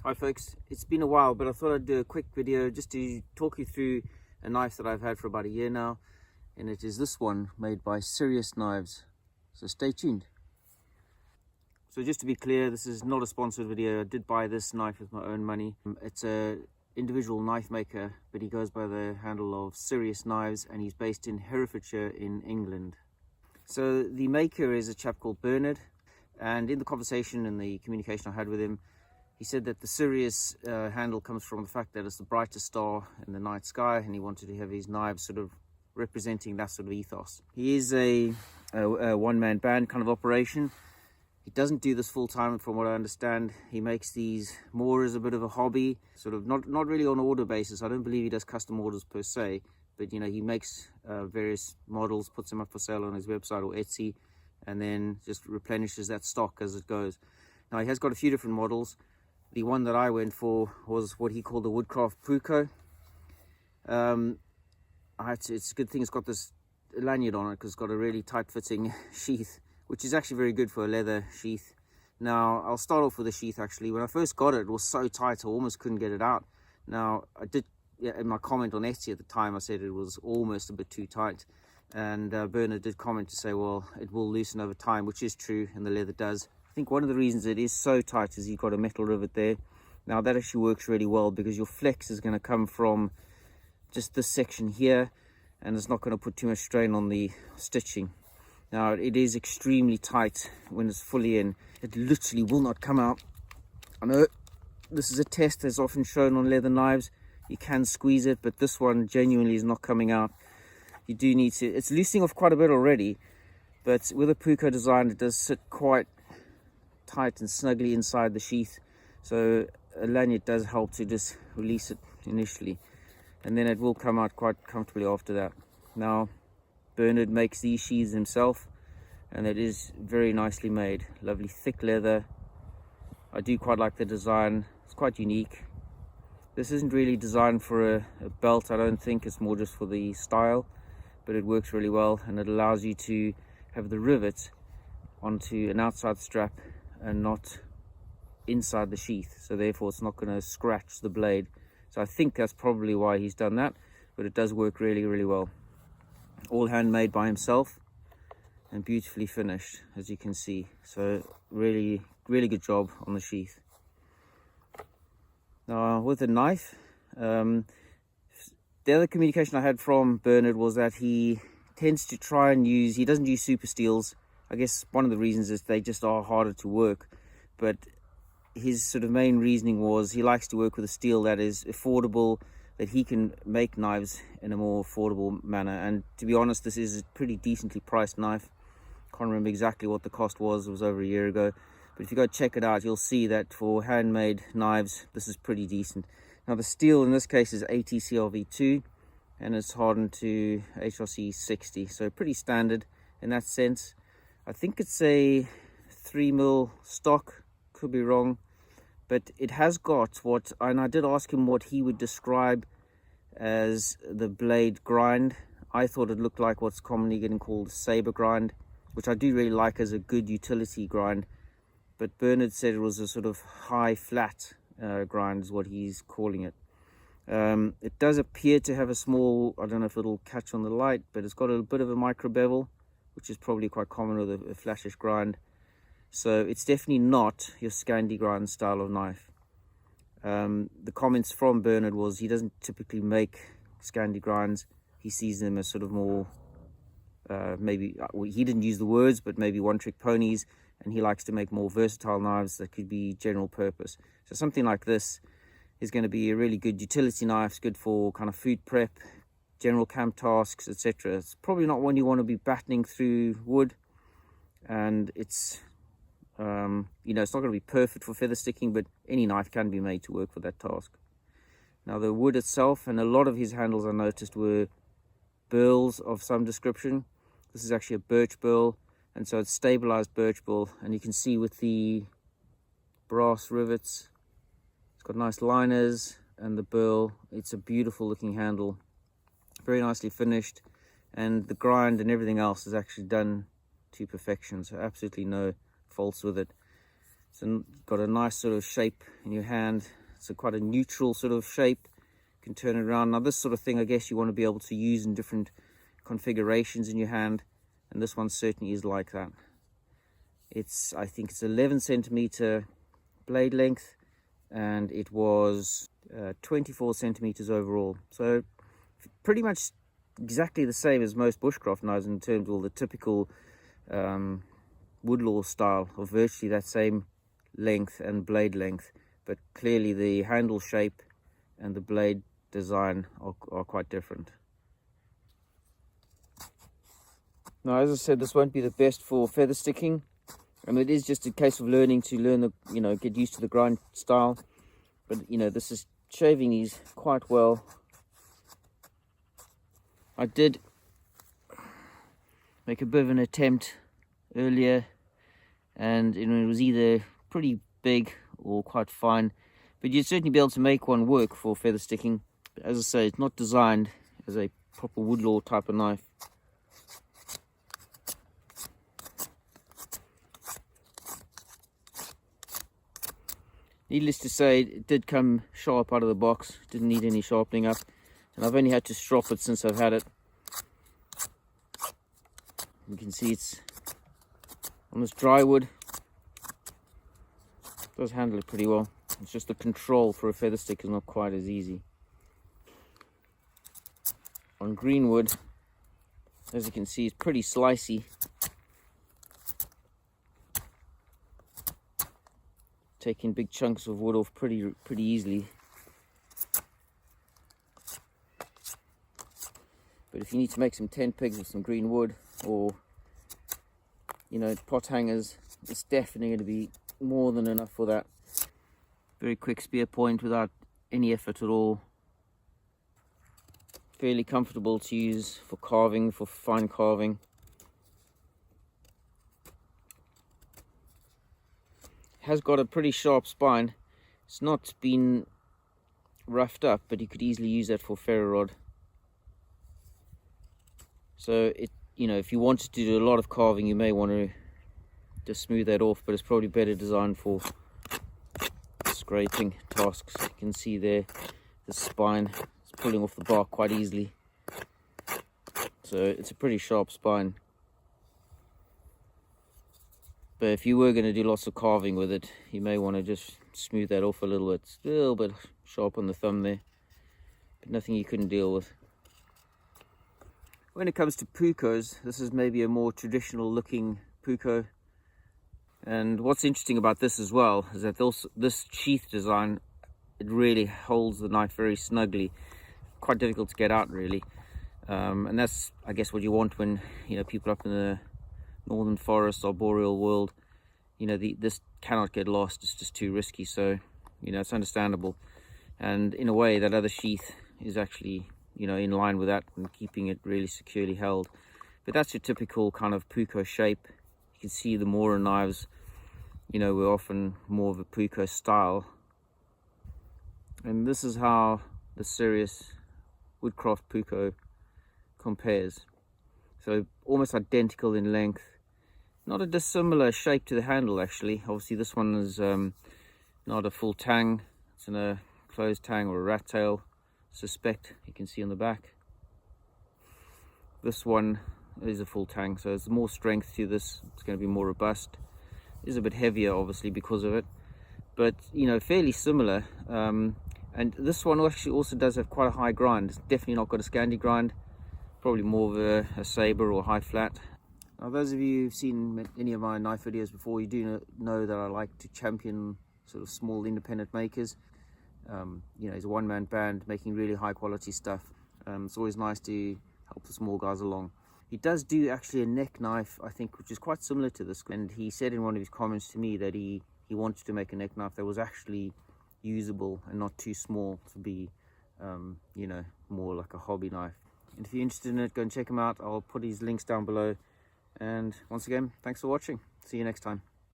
Hi folks, it's been a while, but I thought I'd do a quick video just to talk you through a knife that I've had for about a year now, and it is this one made by Sirius knives, so stay tuned. So just to be clear, this is not a sponsored video. I did buy this knife with my own money. It's a individual knife maker, but he goes by the handle of Sirius Knives, and he's based in Herefordshire in England. So the maker is a chap called Bernard, and in the conversation and the communication I had with him, he said that the Sirius handle comes from the fact that it's the brightest star in the night sky, and he wanted to have his knives sort of representing that sort of ethos. He is a one-man band kind of operation. He doesn't do this full-time, from what I understand. He makes these more as a bit of a hobby, sort of not really on order basis. I don't believe he does custom orders per se, but you know, he makes various models, puts them up for sale on his website or Etsy, and then just replenishes that stock as it goes. Now he has got a few different models. The one that I went for was what he called the Woodcraft Puukko. It's a good thing it's got this lanyard on it, because it's got a really tight-fitting sheath, which is actually very good for a leather sheath. Now, I'll start off with the sheath actually. When I first got it, it was so tight I almost couldn't get it out. Now, I did, in my comment on Etsy at the time, I said it was almost a bit too tight. And Bernard did comment to say, well, it will loosen over time, which is true, and the leather does. I think one of the reasons it is so tight is you've got a metal rivet there. Now that actually works really well, because your flex is going to come from just this section here, and it's not going to put too much strain on the stitching. Now it is extremely tight when it's fully in. It literally will not come out. I know this is a test that's often shown on leather knives. You can squeeze it, but this one genuinely is not coming out. You do need to, it's loosening off quite a bit already, but with a Puukko design it does sit quite tight and snugly inside the sheath, so a lanyard does help to just release it initially, and then it will come out quite comfortably after that. Now Bernard makes these sheaths himself, and it is very nicely made. Lovely thick leather. I do quite like the design. It's quite unique. This isn't really designed for a belt, I don't think. It's more just for the style, but it works really well, and it allows you to have the rivet onto an outside strap and not inside the sheath, so therefore it's not going to scratch the blade. So I think that's probably why he's done that, but it does work really well. All handmade by himself and beautifully finished, as you can see. So really good job on the sheath. Now with the knife, the other communication I had from Bernard was that he tends to try and use, he doesn't use super steels. I guess one of the reasons is they just are harder to work, but his sort of main reasoning was he likes to work with a steel that is affordable, that he can make knives in a more affordable manner. And to be honest, this is a pretty decently priced knife. Can't remember exactly what the cost was, it was over a year ago, but if you go check it out, you'll see that for handmade knives this is pretty decent. Now the steel in this case is ATCRV2, and it's hardened to HRC 60, so pretty standard in that sense. I think it's a 3mm stock, could be wrong, but it has got what, and I did ask him what he would describe as the blade grind. I thought it looked like what's commonly getting called saber grind, which I do really like as a good utility grind, but Bernard said it was a sort of high flat grind is what he's calling it. It does appear to have a small, I don't know if it'll catch on the light, but it's got a bit of a micro bevel, which is probably quite common with a flashish grind. So it's definitely not your Scandi grind style of knife. The comments from Bernard was he doesn't typically make Scandi grinds. He sees them as sort of more, maybe, well, he didn't use the words, but maybe one-trick ponies, and he likes to make more versatile knives that could be general purpose. So something like this is going to be a really good utility knife. It's good for kind of food prep, general camp tasks, etc. It's probably not one you want to be battening through wood, and it's you know, it's not going to be perfect for feather sticking, but any knife can be made to work for that task. Now the wood itself, and a lot of his handles I noticed were burls of some description. This is actually a birch burl, and so it's stabilized birch burl, and you can see with the brass rivets, it's got nice liners, and the burl, it's a beautiful looking handle, very nicely finished, and the grind and everything else is actually done to perfection, so absolutely no faults with it. It's got a nice sort of shape in your hand. It's quite a neutral sort of shape. You can turn it around. Now this sort of thing, I guess you want to be able to use in different configurations in your hand, and this one certainly is like that. I think it's 11 centimeter blade length, and it was 24 centimeters overall. So pretty much exactly the same as most bushcraft knives in terms of all the typical woodlaw style, of virtually that same length and blade length, but clearly the handle shape and the blade design are quite different. Now, as I said, this won't be the best for feather sticking, and it is just a case of learning the, get used to the grind style. But this is shaving these quite well. I did make a bit of an attempt earlier, and it was either pretty big or quite fine, but you'd certainly be able to make one work for feather sticking. But as I say, it's not designed as a proper woodlaw type of knife. Needless to say, it did come sharp out of the box. Didn't need any sharpening up, and I've only had to strop it since I've had it. You can see it's on this dry wood. It does handle it pretty well. It's just the control for a feather stick is not quite as easy. On green wood, as you can see, it's pretty slicey. Taking big chunks of wood off pretty easily. But if you need to make some tent pegs with some green wood, or pot hangers, it's definitely going to be more than enough for that. Very quick spear point without any effort at all. Fairly comfortable to use for carving, for fine carving. Has got a pretty sharp spine. It's not been roughed up, but you could easily use that for ferro rod. So if you wanted to do a lot of carving, you may want to just smooth that off, but it's probably better designed for scraping tasks. You can see there the spine is pulling off the bark quite easily. So it's a pretty sharp spine. But if you were going to do lots of carving with it, you may want to just smooth that off a little bit. It's a little bit sharp on the thumb there, but nothing you couldn't deal with. When it comes to Puukkos, this is maybe a more traditional looking Puukko. And what's interesting about this as well is that this sheath design, it really holds the knife very snugly. Quite difficult to get out, really. And that's, I guess, what you want when people up in the northern forest, arboreal world, this cannot get lost. It's just too risky. So it's understandable, and in a way that other sheath is actually in line with that and keeping it really securely held. But that's your typical kind of Puukko shape. You can see the Mora knives, we're often more of a Puukko style, and this is how the Sirius Woodcraft Puukko compares. So almost identical in length. Not a dissimilar shape to the handle, actually. Obviously this one is not a full tang. It's in a closed tang or a rat tail, suspect. You can see on the back. This one is a full tang, so there's more strength to this. It's going to be more robust. It is a bit heavier, obviously, because of it. But, fairly similar. And this one actually also does have quite a high grind. It's definitely not got a Scandi grind. Probably more of a saber or high flat. Now, those of you who've seen any of my knife videos before, you do know that I like to champion sort of small independent makers. He's a one-man band making really high quality stuff. It's always nice to help the small guys along. He does do actually a neck knife, I think, which is quite similar to this. And he said in one of his comments to me that he wanted to make a neck knife that was actually usable and not too small to be, more like a hobby knife. And if you're interested in it, go and check him out. I'll put his links down below. And once again, thanks for watching. See you next time.